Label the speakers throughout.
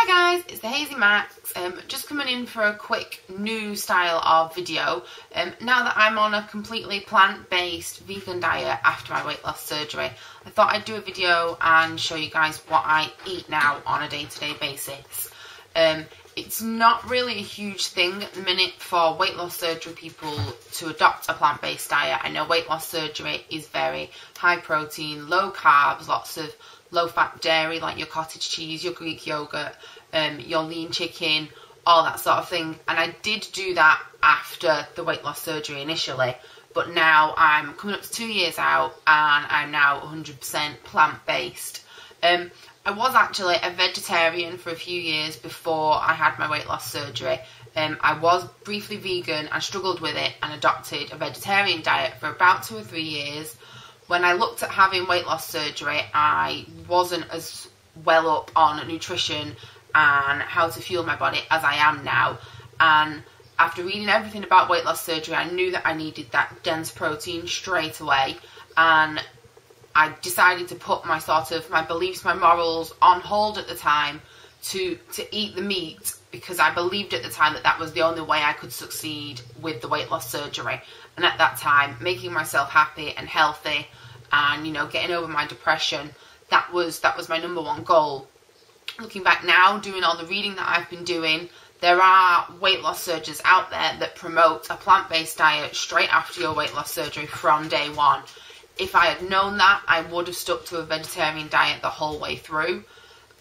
Speaker 1: Hi guys, it's the Hazy Max, just coming in for a quick new style of video. Now that I'm on a completely plant-based vegan diet after my weight loss surgery, I thought I'd do a video and show you guys what I eat now on a day-to-day basis. It's not really a huge thing at the minute for weight loss surgery people to adopt a plant-based diet. I know weight loss surgery is very high protein, low carbs, lots of low-fat dairy like your cottage cheese, your Greek yogurt, your lean chicken, all that sort of thing. And I did do that after the weight loss surgery initially, but now I'm coming up to 2 years out and I'm now 100% plant-based. I was actually a vegetarian for a few years before I had my weight loss surgery. I was briefly vegan and struggled with it and adopted a vegetarian diet for about 2 or 3 years. When I looked at having weight loss surgery, I wasn't as well up on nutrition and how to fuel my body as I am now. And after reading everything about weight loss surgery, I knew that I needed that dense protein straight away. And I decided to put my beliefs, my morals on hold at the time to eat the meat, because I believed at the time that that was the only way I could succeed with the weight loss surgery. And at that time, making myself happy and healthy and, you know, getting over my depression, that was my number one goal. Looking back now, doing all the reading that I've been doing, there are weight loss surgeons out there that promote a plant-based diet straight after your weight loss surgery from day one. If I had known that, I would have stuck to a vegetarian diet the whole way through.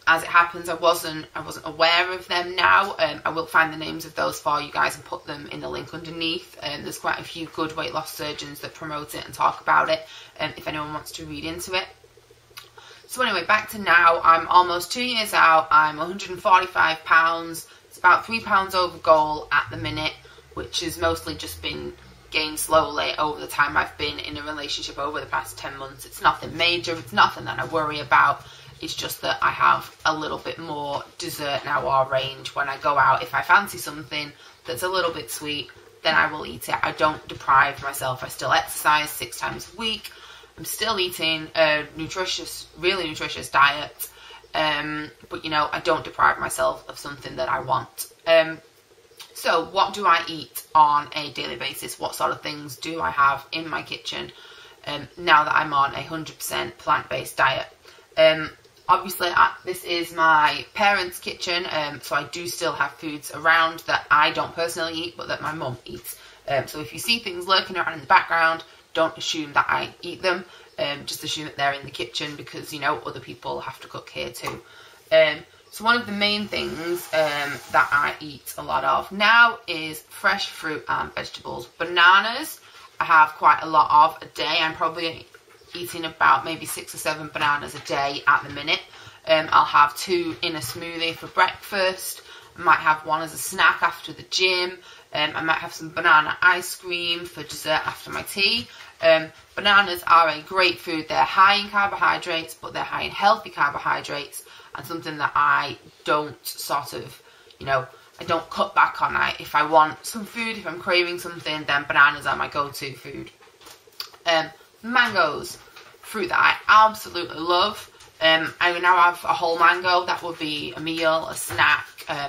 Speaker 1: As it happens, I wasn't aware of them now. I will find the names of those for you guys and put them in the link underneath. There's quite a few good weight loss surgeons that promote it and talk about it, if anyone wants to read into it. So anyway, back to now. I'm almost 2 years out. I'm 145 pounds. It's about 3 pounds over goal at the minute, which has mostly just been gained slowly over the time I've been in a relationship over the past 10 months. It's nothing major. It's nothing that I worry about. It's just that I have a little bit more dessert now, or range, when I go out. If I fancy something that's a little bit sweet, then I will eat it. I don't deprive myself. I still exercise 6 times a week. I'm still eating a nutritious, really nutritious diet. But, you know, I don't deprive myself of something that I want. So what do I eat on a daily basis? What sort of things do I have in my kitchen now that I'm on a 100% plant-based diet? Obviously, this is my parents' kitchen, so I do still have foods around that I don't personally eat, but that my mum eats. So if you see things lurking around in the background, don't assume that I eat them. Just assume that they're in the kitchen, because, you know, other people have to cook here too. So one of the main things that I eat a lot of now is fresh fruit and vegetables. Bananas, I have quite a lot of a day. I'm probably eating about maybe 6 or 7 bananas a day at the minute. I'll have 2 in a smoothie for breakfast. I might have 1 as a snack after the gym. I might have some banana ice cream for dessert after my tea. Bananas are a great food. They're high in carbohydrates, but they're high in healthy carbohydrates, and something that I don't sort of, you know, I don't cut back on. If I want some food, if I'm craving something, then bananas are my go-to food. Mangoes, fruit that I absolutely love. I now have a whole mango. That would be a meal, a snack.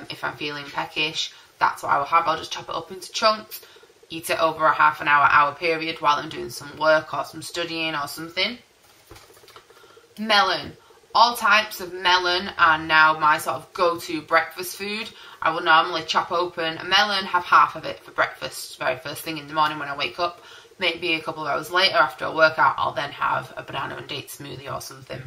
Speaker 1: If I'm feeling peckish, that's what I will have. I'll just chop it up into chunks, eat it over a half an hour period while I'm doing some work or some studying or something. Melon. All types of melon are now my sort of go-to breakfast food. I will normally chop open a melon, have half of it for breakfast, very first thing in the morning when I wake up. Maybe a couple of hours later after a workout, I'll then have a banana and date smoothie or something.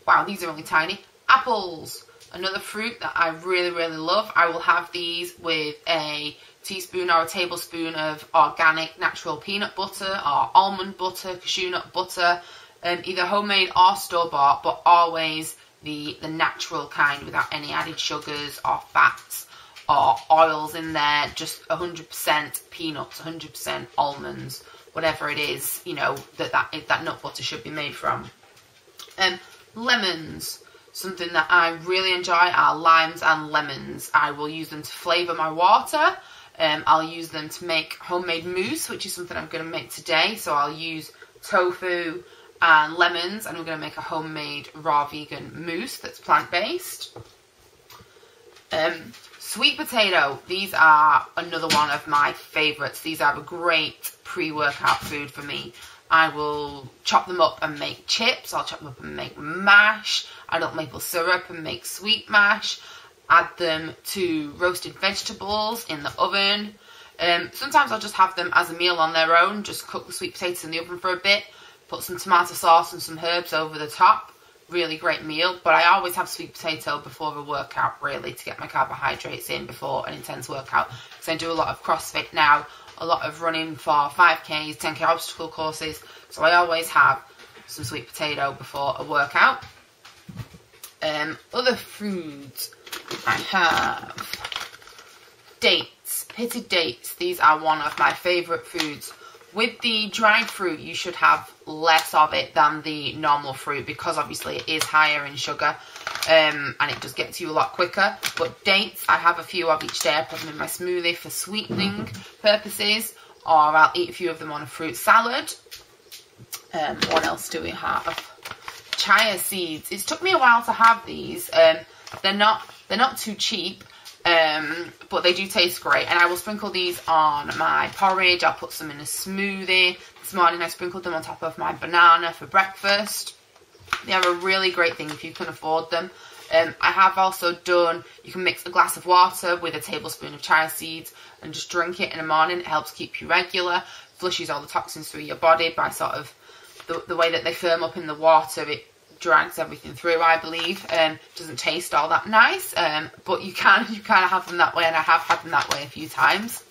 Speaker 1: Wow, these are really tiny. Apples, another fruit that I really, really love. I will have these with a teaspoon or a tablespoon of organic natural peanut butter or almond butter, cashew nut butter, either homemade or store-bought, but always the natural kind without any added sugars or fats or oils in there. Just 100% peanuts, 100% almonds, whatever it is, you know, that nut butter should be made from. Lemons, something that I really enjoy are limes and lemons. I will use them to flavour my water. I'll use them to make homemade mousse, which is something I'm going to make today. So I'll use tofu and lemons, and we're going to make a homemade raw vegan mousse that's plant-based. Sweet potato, these are another one of my favourites. These are a great pre-workout food for me. I will chop them up and make chips. I'll chop them up and make mash. Add up maple syrup and make sweet mash. Add them to roasted vegetables in the oven. Sometimes I'll just have them as a meal on their own. Just cook the sweet potatoes in the oven for a bit. Put some tomato sauce and some herbs over the top. Really great meal. But I always have sweet potato before a workout, really, to get my carbohydrates in before an intense workout. Because I do a lot of CrossFit now. A lot of running for 5Ks, 10K obstacle courses. So I always have some sweet potato before a workout. Other foods I have dates, pitted dates. These are one of my favourite foods. With the dried fruit, you should have less of it than the normal fruit because obviously it is higher in sugar and it does get to you a lot quicker. But dates, I have a few of each day. I put them in my smoothie for sweetening purposes, or I'll eat a few of them on a fruit salad. What else do we have? Chia seeds. It's took me a while to have these. They're not too cheap. But they do taste great, and I will sprinkle these on my porridge. I'll put some in a smoothie. This morning I sprinkled them on top of my banana for breakfast. They are a really great thing if you can afford them. I have also done, you can mix a glass of water with a tablespoon of chia seeds and just drink it in the morning. It helps keep you regular, flushes all the toxins through your body by sort of the way that they firm up in the water. It drags everything through, I believe. Doesn't taste all that nice, but you can have them that way, and I have had them that way a few times.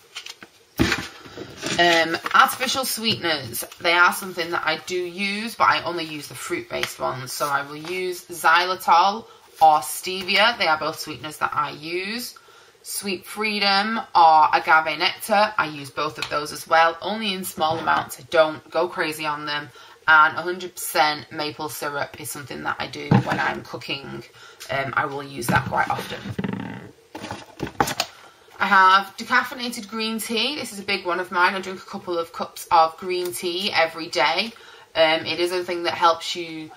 Speaker 1: Artificial sweeteners, they are something that I do use, but I only use the fruit-based ones. So I will use xylitol or stevia. They are both sweeteners that I use. Sweet Freedom or agave nectar, I use both of those as well, only in small amounts. I don't go crazy on them. And 100% maple syrup is something that I do when I'm cooking. I will use that quite often. I have decaffeinated green tea. This is a big one of mine. I drink a couple of cups of green tea every day. It is a thing that helps you,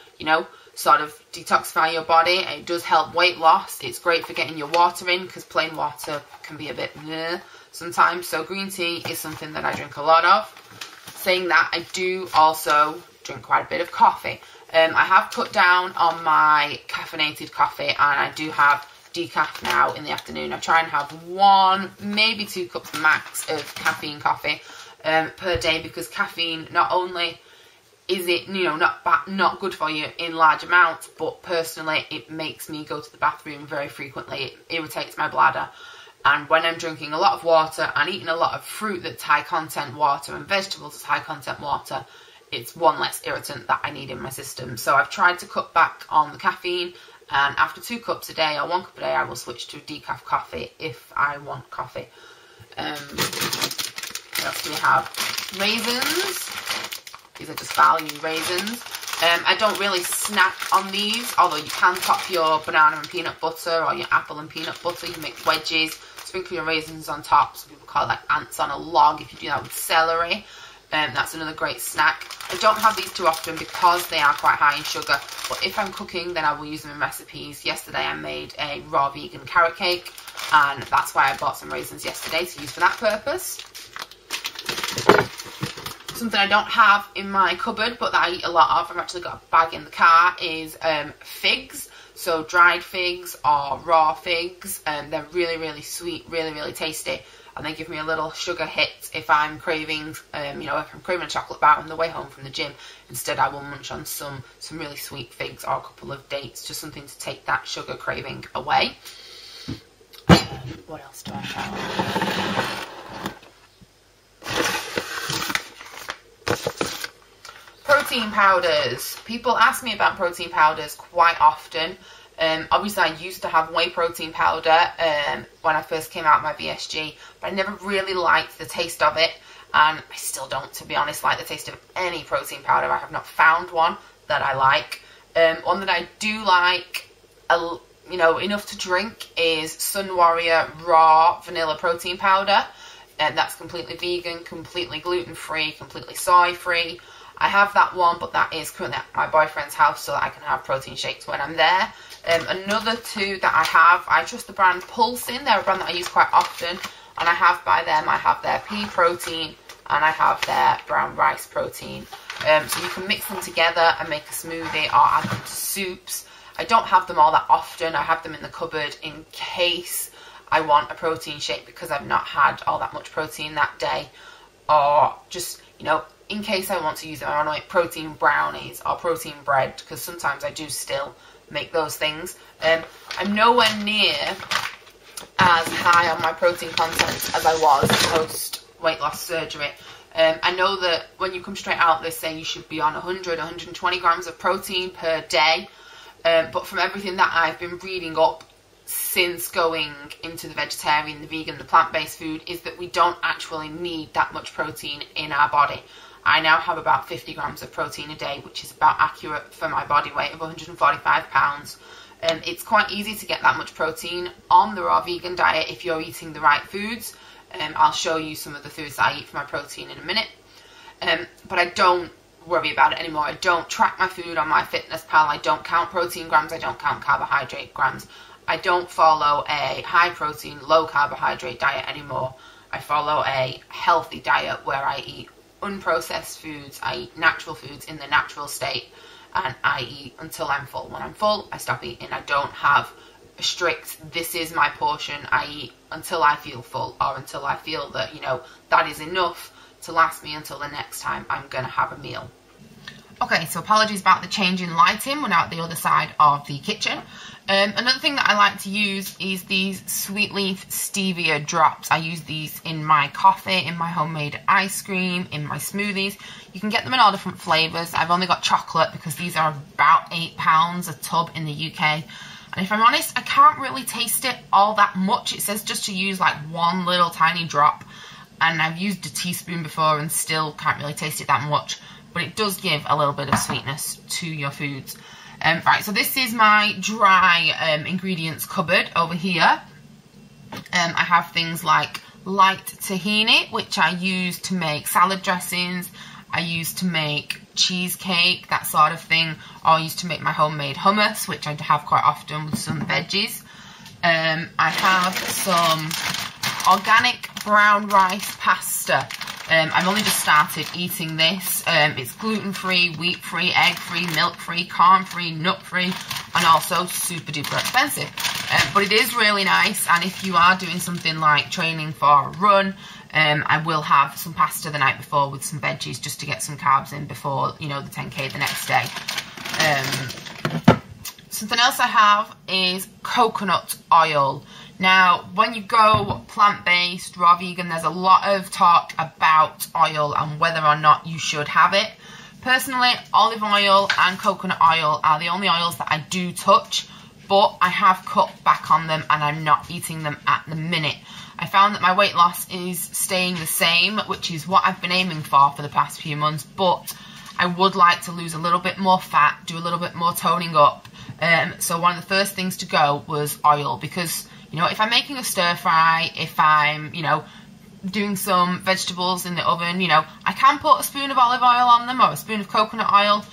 Speaker 1: sort of detoxify your body. It does help weight loss. It's great for getting your water in because plain water can be a bit bleh sometimes. So green tea is something that I drink a lot of. Saying that, I do also drink quite a bit of coffee. I have cut down on my caffeinated coffee, and I do have decaf now in the afternoon. I try and have 1, maybe 2 cups max of caffeine coffee per day, because caffeine, not only is it not good for you in large amounts, but personally it makes me go to the bathroom very frequently. It irritates my bladder. And when I'm drinking a lot of water and eating a lot of fruit that's high content water and vegetables that's high content water, it's one less irritant that I need in my system. So I've tried to cut back on the caffeine, and after 2 cups a day or 1 cup a day, I will switch to decaf coffee if I want coffee. What else do we have? Raisins. These are just value raisins. I don't really snack on these, although you can top your banana and peanut butter or your apple and peanut butter. You make wedges, sprinkle your raisins on top. Some people call it like ants on a log if you do that with celery. That's another great snack. I don't have these too often because they are quite high in sugar, but if I'm cooking, then I will use them in recipes. Yesterday I made a raw vegan carrot cake, and that's why I bought some raisins yesterday to use for that purpose. Something I don't have in my cupboard, but that I eat a lot of, I've actually got a bag in the car, is figs. So dried figs or raw figs. They're really, really sweet, really, really tasty. And they give me a little sugar hit if I'm craving, if I'm craving a chocolate bar on the way home from the gym. Instead, I will munch on some really sweet figs or a couple of dates, just something to take that sugar craving away. What else do I have? Protein powders. People ask me about protein powders quite often. Obviously, I used to have whey protein powder when I first came out of my VSG, but I never really liked the taste of it, and I still don't, to be honest, like the taste of any protein powder. I have not found one that I like. One that I do like, enough to drink is Sun Warrior Raw Vanilla Protein Powder. That's completely vegan, completely gluten-free, completely soy-free. I have that one, but that is currently at my boyfriend's house so that I can have protein shakes when I'm there. Another two that I have, I trust the brand Pulsing. They're a brand that I use quite often, and I have by them, I have their pea protein and I have their brown rice protein. So you can mix them together and make a smoothie or add them to soups. I don't have them all that often. I have them in the cupboard in case I want a protein shake because I've not had all that much protein that day, or just, you know, in case I want to use them. I want to make protein brownies or protein bread, because sometimes I do still make those things. I'm nowhere near as high on my protein content as I was post weight loss surgery. I know that when you come straight out, they say you should be on 100, 120 grams of protein per day. But from everything that I've been reading up since going into the vegetarian, the vegan, the plant-based food, is that we don't actually need that much protein in our body. I now have about 50 grams of protein a day, which is about accurate for my body weight of 145 pounds. It's quite easy to get that much protein on the raw vegan diet if you're eating the right foods. I'll show you some of the foods that I eat for my protein in a minute. But I don't worry about it anymore. I don't track my food on MyFitnessPal. I don't count protein grams. I don't count carbohydrate grams. I don't follow a high protein, low carbohydrate diet anymore. I follow a healthy diet where I eat unprocessed foods, I eat natural foods in the natural state, and I eat until I'm full. When I'm full, I stop eating. I don't have a strict, this is my portion. I eat until I feel full, or until I feel that, you know, that is enough to last me until the next time I'm going to have a meal. Okay, so apologies about the change in lighting. We're now at the other side of the kitchen. Another thing that I like to use is these sweet leaf stevia drops. I use these in my coffee, in my homemade ice cream, in my smoothies. You can get them in all different flavours. I've only got chocolate because these are about £8 a tub in the UK. And if I'm honest, I can't really taste it all that much. It says just to use like one little tiny drop. And I've used a teaspoon before and still can't really taste it that much. But it does give a little bit of sweetness to your foods. Right, so this is my dry ingredients cupboard over here. I have things like light tahini, which I use to make salad dressings. I use to make cheesecake, that sort of thing. Or I use to make my homemade hummus, which I have quite often with some veggies. I have some organic brown rice pasta. I've only just started eating this. It's gluten-free, wheat-free, egg-free, milk-free, corn-free, nut-free, and also super duper expensive. But it is really nice, and if you are doing something like training for a run, I will have some pasta the night before with some veggies just to get some carbs in before, you know, the 10K the next day. Something else I have is coconut oil. Now, when you go plant-based, raw vegan, there's a lot of talk about oil and whether or not you should have it. Personally, olive oil and coconut oil are the only oils that I do touch, but I have cut back on them and I'm not eating them at the minute. I found that my weight loss is staying the same, which is what I've been aiming for the past few months, but I would like to lose a little bit more fat, do a little bit more toning up. So one of the first things to go was oil, because, you know, if I'm making a stir fry, if I'm, you know, doing some vegetables in the oven, you know, I can put a spoon of olive oil on them or a spoon of coconut oil,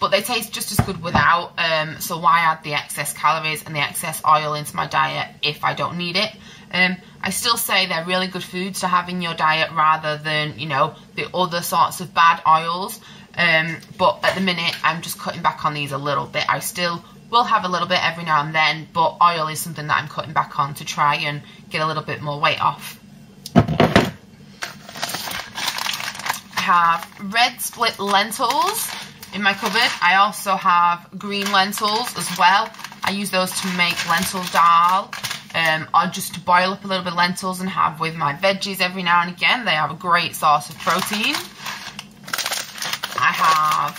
Speaker 1: but they taste just as good without. So why add the excess calories and the excess oil into my diet if I don't need it? I still say they're really good foods to have in your diet rather than, you know, the other sorts of bad oils. But at the minute, I'm just cutting back on these a little bit. I still will have a little bit every now and then, but oil is something that I'm cutting back on to try and get a little bit more weight off. I have red split lentils in my cupboard. I also have green lentils as well. I use those to make lentil dal, or just to boil up a little bit of lentils and have with my veggies every now and again. They have a great source of protein. I have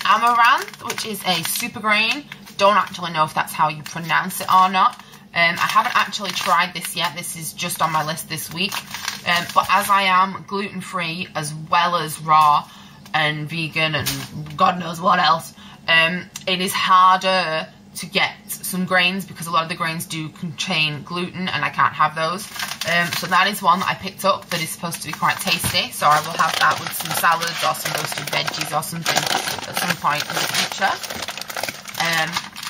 Speaker 1: amaranth, which is a super grain. Don't actually know if that's how you pronounce it or not. I haven't actually tried this yet. This is just on my list this week. But as I am gluten-free as well as raw and vegan and God knows what else, it is harder to get some grains, because a lot of the grains do contain gluten and I can't have those. So that is one that I picked up that is supposed to be quite tasty. So I will have that with some salads or some roasted veggies or something at some point in the future.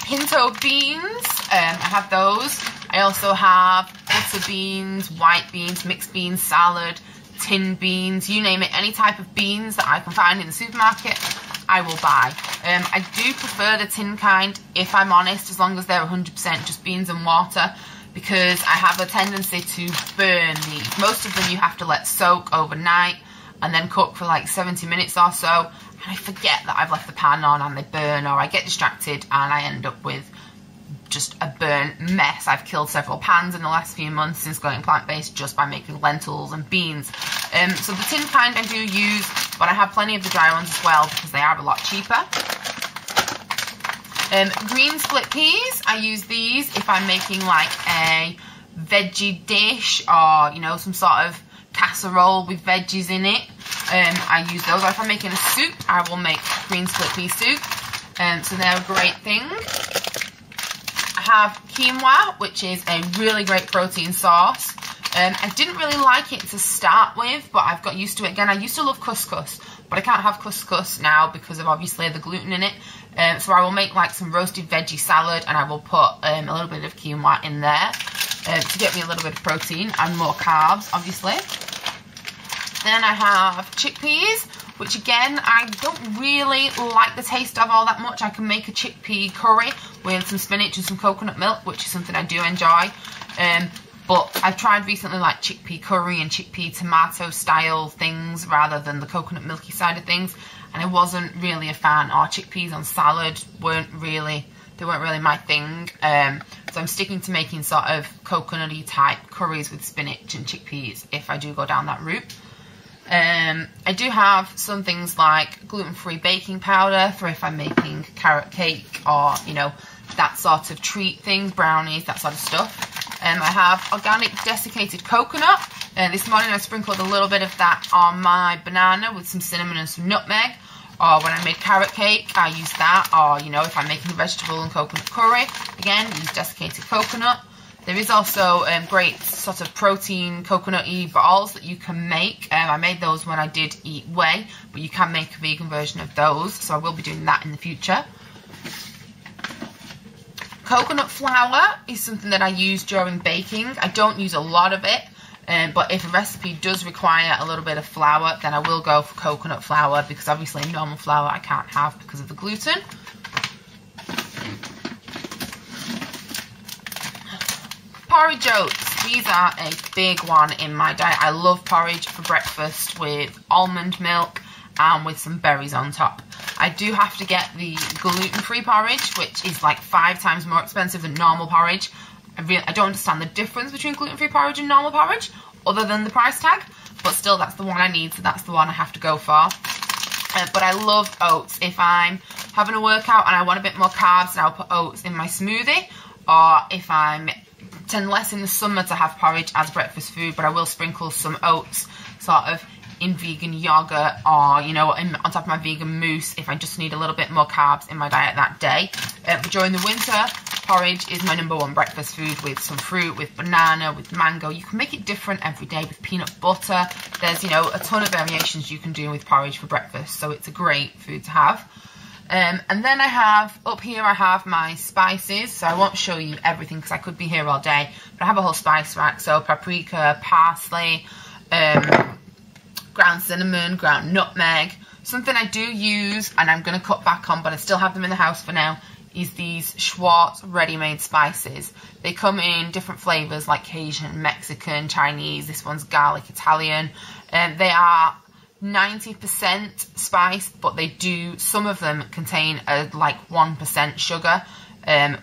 Speaker 1: Pinto beans, I have those. I also have butter beans, white beans, mixed beans, salad, tin beans, you name it. Any type of beans that I can find in the supermarket, I will buy. I do prefer the tin kind, if I'm honest, as long as they're 100% just beans and water, because I have a tendency to burn these. Most of them you have to let soak overnight and then cook for like 70 minutes or so, and I forget that I've left the pan on and they burn, or I get distracted and I end up with just a burnt mess. I've killed several pans in the last few months since going plant-based just by making lentils and beans. So the tin kind I do use, but I have plenty of the dry ones as well because they are a lot cheaper. Green split peas, I use these if I'm making like a veggie dish or, you know, some sort of casserole with veggies in it. I use those. Or if I'm making a soup, I will make green split pea soup. So they're a great thing. I have quinoa, which is a really great protein source. I didn't really like it to start with, but I've got used to it again. I used to love couscous, but I can't have couscous now because of obviously the gluten in it. So I will make like some roasted veggie salad, and I will put a little bit of quinoa in there to get me a little bit of protein and more carbs, obviously. Then I have chickpeas, which again, I don't really like the taste of all that much. I can make a chickpea curry with some spinach and some coconut milk, which is something I do enjoy. But I've tried recently like chickpea curry and chickpea tomato style things rather than the coconut milky side of things, and I wasn't really a fan. Or chickpeas on salad weren't really my thing. So I'm sticking to making sort of coconutty type curries with spinach and chickpeas if I do go down that route. I do have some things like gluten-free baking powder for if I'm making carrot cake or, you know, that sort of treat thing, brownies, that sort of stuff. I have organic desiccated coconut. This morning I sprinkled a little bit of that on my banana with some cinnamon and some nutmeg. Or when I made carrot cake, I use that. Or, you know, if I'm making a vegetable and coconut curry, again, use desiccated coconut. There is also great sort of protein coconut-y balls that you can make. I made those when I did eat whey, but you can make a vegan version of those, so I will be doing that in the future. Coconut flour is something that I use during baking. I don't use a lot of it, but if a recipe does require a little bit of flour, then I will go for coconut flour, because obviously normal flour I can't have because of the gluten. Porridge oats, these are a big one in my diet. I love porridge for breakfast with almond milk and with some berries on top. I do have to get the gluten-free porridge, which is like 5 times more expensive than normal porridge. I don't understand the difference between gluten-free porridge and normal porridge, other than the price tag, but still that's the one I need, so that's the one I have to go for. But I love oats. If I'm having a workout and I want a bit more carbs, then I'll put oats in my smoothie, or if I'm tend less in the summer to have porridge as breakfast food, but I will sprinkle some oats sort of in vegan yogurt, or, you know, on top of my vegan mousse if I just need a little bit more carbs in my diet that day. But during the winter, porridge is my #1 breakfast food, with some fruit, with banana, with mango. You can make it different every day with peanut butter. There's, you know, a ton of variations you can do with porridge for breakfast, so it's a great food to have. And then I have, up here I have my spices, so I won't show you everything because I could be here all day, but I have a whole spice rack, so paprika, parsley, ground cinnamon, ground nutmeg. Something I do use, and I'm going to cut back on, but I still have them in the house for now, is these Schwartz ready-made spices. They come in different flavours like Cajun, Mexican, Chinese. This one's garlic Italian. They are 90% spice, but they do, some of them contain like 1% sugar,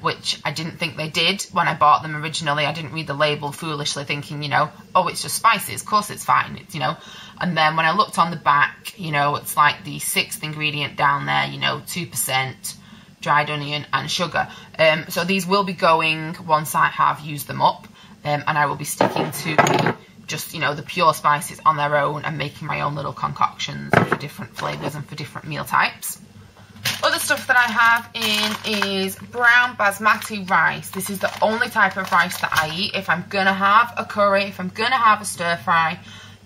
Speaker 1: which I didn't think they did when I bought them originally. I didn't read the label, foolishly thinking, you know, oh, it's just spices, of course it's fine, it's, you know. And then when I looked on the back, you know, it's like the 6th ingredient down there, you know, 2% dried onion and sugar. So these will be going once I have used them up, and I will be sticking to the just, you know, the pure spices on their own and making my own little concoctions for different flavours and for different meal types. Other stuff that I have in is brown basmati rice. This is the only type of rice that I eat. If I'm going to have a curry, if I'm going to have a stir fry,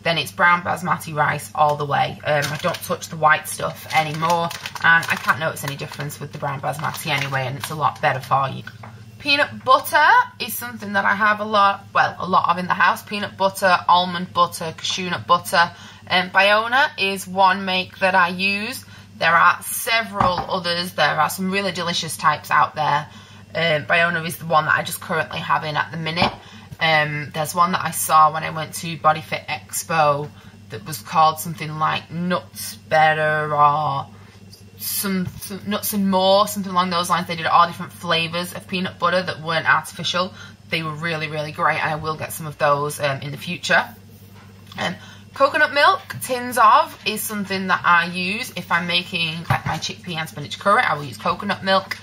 Speaker 1: then it's brown basmati rice all the way. I don't touch the white stuff anymore, and I can't notice any difference with the brown basmati anyway, and it's a lot better for you. Peanut butter is something that I have a lot of in the house. Peanut butter, almond butter, cashew nut butter. Biona is one make that I use. There are several others. There are some really delicious types out there. Biona is the one that I just currently have in at the minute. There's one that I saw when I went to Body Fit Expo that was called something like Nuts Better or some Nuts and More, something along those lines. They did all different flavours of peanut butter that weren't artificial. They were really, really great, and I will get some of those in the future. Coconut milk, tins of, is something that I use if I'm making like my chickpea and spinach curry. I will use coconut milk.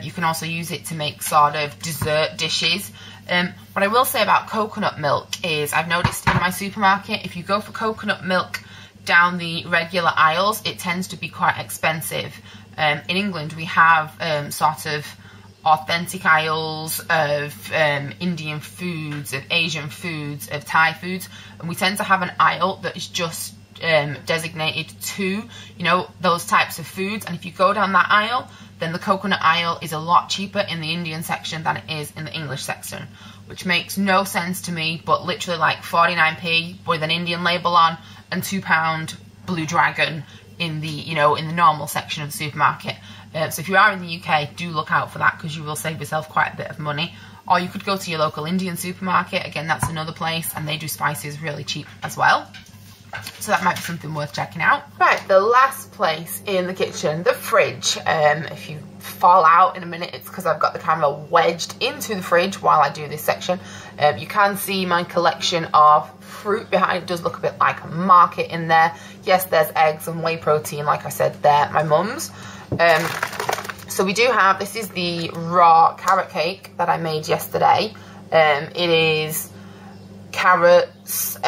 Speaker 1: You can also use it to make sort of dessert dishes. What I will say about coconut milk is I've noticed in my supermarket, if you go for coconut milk down the regular aisles, it tends to be quite expensive. In England, we have sort of authentic aisles of Indian foods, of Asian foods, of Thai foods, and we tend to have an aisle that is just designated to, you know, those types of foods. And if you go down that aisle, then the coconut aisle is a lot cheaper in the Indian section than it is in the English section, which makes no sense to me, but literally like 49p with an Indian label on and £2 Blue Dragon in the, you know, in the normal section of the supermarket. So if you are in the UK, do look out for that, because you will save yourself quite a bit of money. Or you could go to your local Indian supermarket. Again, that's another place, and they do spices really cheap as well. So that might be something worth checking out. Right, the last place in the kitchen, the fridge. If you fall out in a minute, it's because I've got the camera wedged into the fridge while I do this section. You can see my collection of fruit behind. It does look a bit like a market in there. Yes, there's eggs and whey protein, like I said, they're my mum's. So we do have, this is the raw carrot cake that I made yesterday. It is carrots,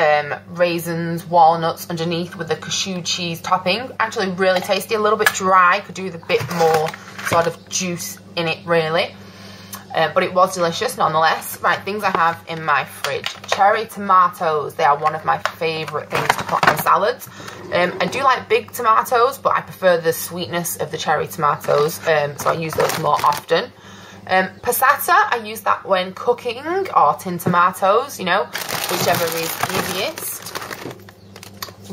Speaker 1: raisins, walnuts underneath with a cashew cheese topping. Actually really tasty, a little bit dry, could do with a bit more sort of juice in it really. But it was delicious nonetheless. Right, things I have in my fridge. Cherry tomatoes, they are one of my favourite things to put on salads. I do like big tomatoes, but I prefer the sweetness of the cherry tomatoes, so I use those more often. Passata, I use that when cooking, or tin tomatoes, you know, whichever is easiest.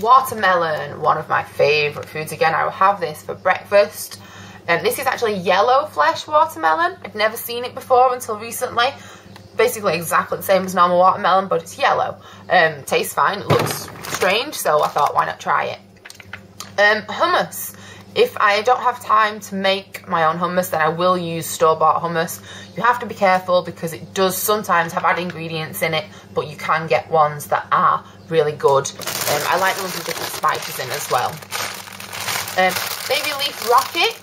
Speaker 1: Watermelon, one of my favourite foods. Again, I will have this for breakfast. This is actually yellow flesh watermelon. I'd never seen it before until recently. Basically exactly the same as normal watermelon, but it's yellow. Tastes fine, it looks strange, so I thought, why not try it? Hummus. If I don't have time to make my own hummus, then I will use store-bought hummus. You have to be careful because it does sometimes have added ingredients in it, but you can get ones that are really good. I like the ones with different spices in as well. Baby leaf rocket,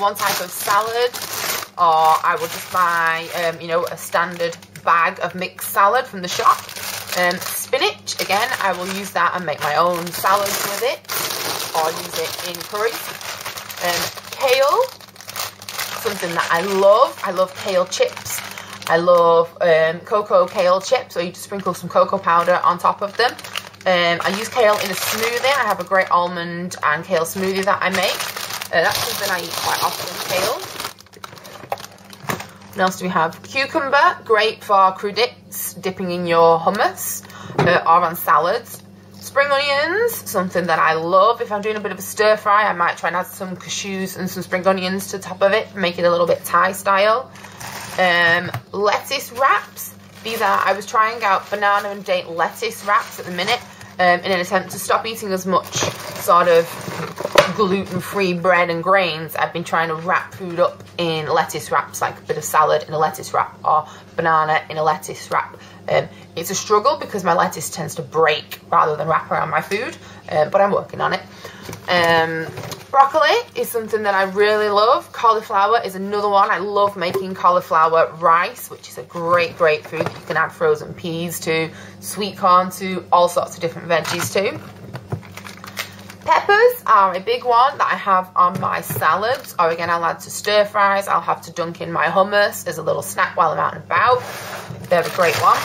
Speaker 1: one type of salad, or I will just buy, you know, a standard bag of mixed salad from the shop. Spinach, again, I will use that and make my own salads with it, or use it in curry. Kale, something that I love. I love kale chips. I love cocoa kale chips, so you just sprinkle some cocoa powder on top of them. I use kale in a smoothie. I have a great almond and kale smoothie that I make. That's something I eat quite often, kale. What else do we have? Cucumber, great for crudités, dipping in your hummus or on salads. Spring onions, something that I love. If I'm doing a bit of a stir fry, I might try and add some cashews and some spring onions to the top of it, make it a little bit Thai style. Lettuce wraps. These are, I was trying out banana and date lettuce wraps at the minute in an attempt to stop eating as much sort of gluten-free bread and grains. I've been trying to wrap food up in lettuce wraps, like a bit of salad in a lettuce wrap or banana in a lettuce wrap. It's a struggle because my lettuce tends to break rather than wrap around my food, but I'm working on it. Broccoli is something that I really love. Cauliflower is another one. I love making cauliflower rice, which is a great, great food that you can add frozen peas to, sweet corn to, all sorts of different veggies to. Peppers are a big one that I have on my salads, or again I'll add to stir fries. I'll have to dunk in my hummus as a little snack while I'm out and about. They're a great one.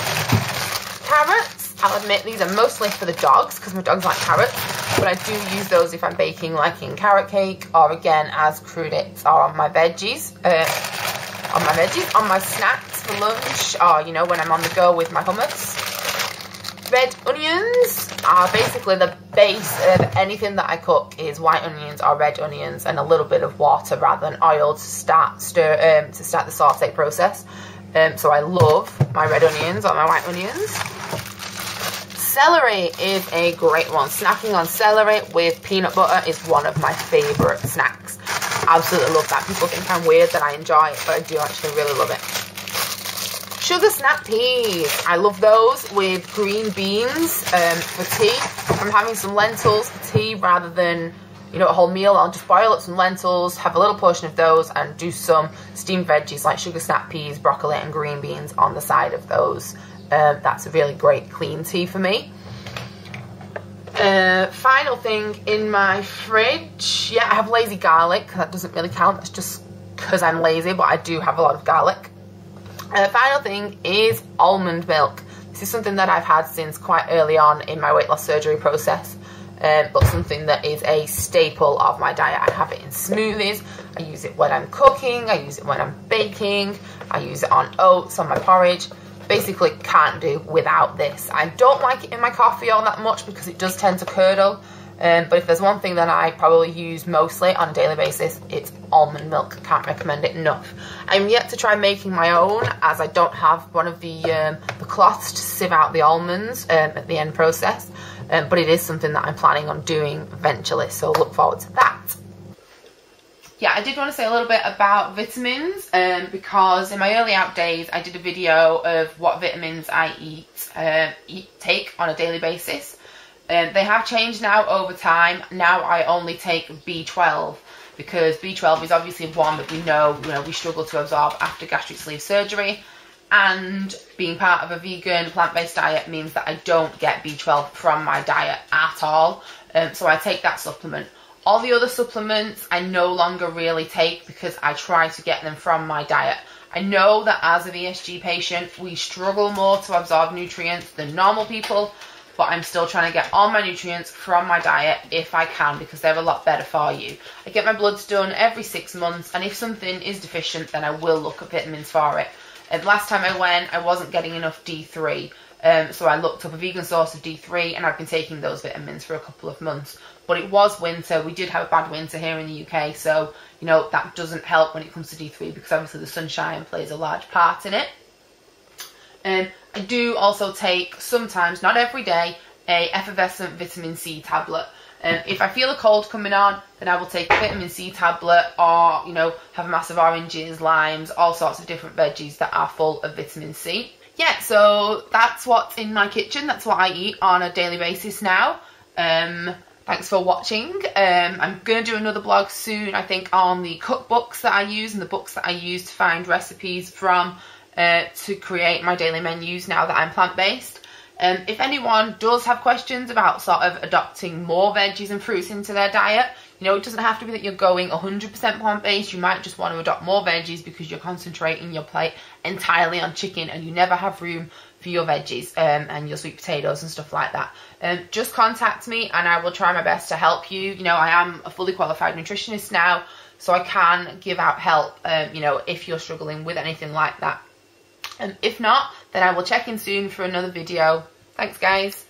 Speaker 1: Carrots, I'll admit these are mostly for the dogs because my dogs like carrots, but I do use those if I'm baking like in carrot cake, or again as crudités, or on my veggies, on my snacks for lunch, or you know, when I'm on the go with my hummus. Red onions are basically the base of anything that I cook, is white onions or red onions and a little bit of water rather than oil to start the saute process. So I love my red onions or my white onions. Celery is a great one. Snacking on celery with peanut butter is one of my favourite snacks. Absolutely love that. People think I'm weird that I enjoy it, but I do actually really love it. Sugar snap peas. I love those with green beans for tea. If I'm having some lentils for tea rather than, you know, a whole meal, I'll just boil up some lentils, have a little portion of those, and do some steamed veggies like sugar snap peas, broccoli and green beans on the side of those. That's a really great clean tea for me. Final thing in my fridge, yeah, I have lazy garlic. That doesn't really count, that's just because I'm lazy, but I do have a lot of garlic. Final thing is almond milk. This is something that I've had since quite early on in my weight loss surgery process, but something that is a staple of my diet. I have it in smoothies, I use it when I'm cooking, I use it when I'm baking, I use it on oats, on my porridge. Basically can't do without this. I don't like it in my coffee all that much because it does tend to curdle. But if there's one thing that I probably use mostly on a daily basis, it's almond milk. Can't recommend it enough. I'm yet to try making my own, as I don't have one of the cloths to sieve out the almonds at the end process. But it is something that I'm planning on doing eventually, so look forward to that. Yeah, I did want to say a little bit about vitamins, because in my early out days I did a video of what vitamins I take on a daily basis. They have changed now over time. Now I only take B12 because B12 is obviously one that we know we struggle to absorb after gastric sleeve surgery, and being part of a vegan plant-based diet means that I don't get B12 from my diet at all, so I take that supplement. All the other supplements I no longer really take because I try to get them from my diet. I know that as an ESG patient we struggle more to absorb nutrients than normal people, but I'm still trying to get all my nutrients from my diet if I can, because they're a lot better for you. I get my bloods done every 6 months, and if something is deficient then I will look at vitamins for it. Last time I went I wasn't getting enough D3, so I looked up a vegan source of D3 and I've been taking those vitamins for a couple of months. But it was winter, we did have a bad winter here in the UK, so you know that doesn't help when it comes to D3 because obviously the sunshine plays a large part in it. I do also take sometimes, not every day, a effervescent vitamin C tablet. If I feel a cold coming on, then I will take a vitamin C tablet, or have a massive oranges, limes, all sorts of different veggies that are full of vitamin C. Yeah, so that's what's in my kitchen. That's what I eat on a daily basis now. Thanks for watching. I'm going to do another blog soon, I think, on the cookbooks that I use and the books that I use to find recipes from to create my daily menus now that I'm plant-based. If anyone does have questions about sort of adopting more veggies and fruits into their diet, it doesn't have to be that you're going 100% plant-based. You might just want to adopt more veggies because you're concentrating your plate entirely on chicken and you never have room for your veggies and your sweet potatoes and stuff like that. Just contact me and I will try my best to help you. I am a fully qualified nutritionist now, so I can give out help, if you're struggling with anything like that. If not, then I will check in soon for another video. Thanks, guys.